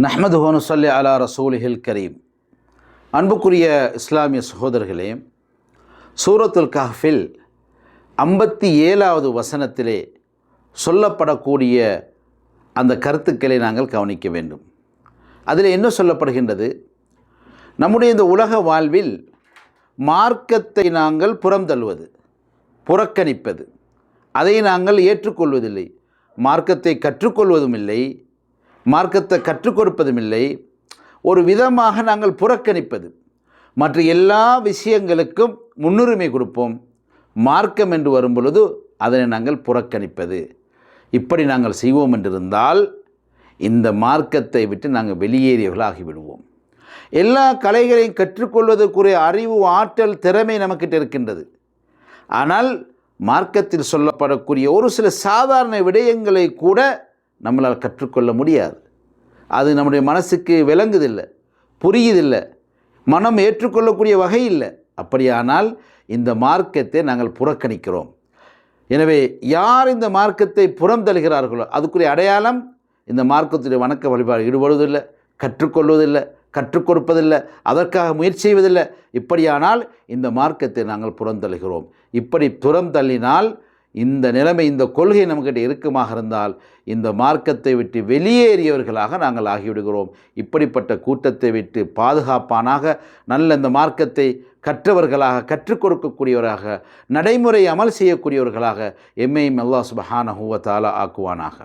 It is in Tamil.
நஹ்மதுஹு வ நுஸல்லி அலா ரசூலிஹில் கரீம். அன்புக்குரிய இஸ்லாமிய சகோதரர்களே, சூரத்துல் கஹ்ஃபில் 57வது வசனத்திலே சொல்லப்படக்கூடிய அந்த கருத்துக்களை நாங்கள் கவனிக்க வேண்டும். அதில் என்ன சொல்லப்படுகின்றது? நம்முடைய இந்த உலக வாழ்வில் மார்க்கத்தை நாங்கள் புறம் தள்ளுவது, புறக்கணிப்பது, அதை நாங்கள் ஏற்றுக்கொள்வதில்லை. மார்க்கத்தை கற்றுக்கொள்வதும் இல்லை, மார்க்கத்தை கற்றுக் கொடுப்பதும் இல்லை. ஒரு விதமாக நாங்கள் புறக்கணிப்பது. மற்ற எல்லா விஷயங்களுக்கும் முன்னுரிமை கொடுப்போம். மார்க்கம் என்று வரும் பொழுது அதனை நாங்கள் புறக்கணிப்பது. இப்படி நாங்கள் செய்வோம் என்றிருந்தால் இந்த மார்க்கத்தை விட்டு நாங்கள் வெளியேறியவர்களாகிவிடுவோம். எல்லா கலைகளையும் கற்றுக்கொள்வதற்குரிய அறிவு, ஆற்றல், திறமை நமக்கிட்ட இருக்கின்றது. ஆனால் மார்க்கத்தில் சொல்லப்படக்கூடிய ஒரு சில சாதாரண விடயங்களை கூட நம்மளால் கற்றுக்கொள்ள முடியாது. அது நம்முடைய மனசுக்கு விளங்குதில்லை, புரியுதில்லை, மனம் ஏற்றுக்கொள்ளக்கூடிய வகை இல்லை. அப்படியானால் இந்த மார்க்கத்தை நாங்கள் புறக்கணிக்கிறோம். எனவே யார் இந்த மார்க்கத்தை புறம் தள்ளுகிறார்களோ அதுக்குரிய அடையாளம் இந்த மார்க்கத்துடைய வணக்க வழிபாடு ஈடுபடுவதில்லை, கற்றுக்கொள்வதில்லை, கற்றுக் கொடுப்பதில்லை, அதற்காக முயற்சி செய்வதில்லை. இப்படியானால் இந்த மார்க்கத்தை நாங்கள் புறந்தள்ளுகிறோம். இப்படி புறம் தள்ளினால் இந்த நிலைமை, இந்த கொள்கை நம்மக்கிட்ட இறுக்கமாக இருந்தால் இந்த மார்க்கத்தை விட்டு வெளியேறியவர்களாக நாங்கள் ஆகிவிடுகிறோம். இப்படிப்பட்ட கூட்டத்தை விட்டு பாதுகாப்பானாக நல்ல இந்த மார்க்கத்தை கற்றவர்களாக, கற்றுக் கொடுக்கக்கூடியவராக, நடைமுறை அமல் செய்யக்கூடியவர்களாக எம்மையும் அல்லாஹ் சுப்ஹானஹு வ தஆலா ஆக்குவானாக.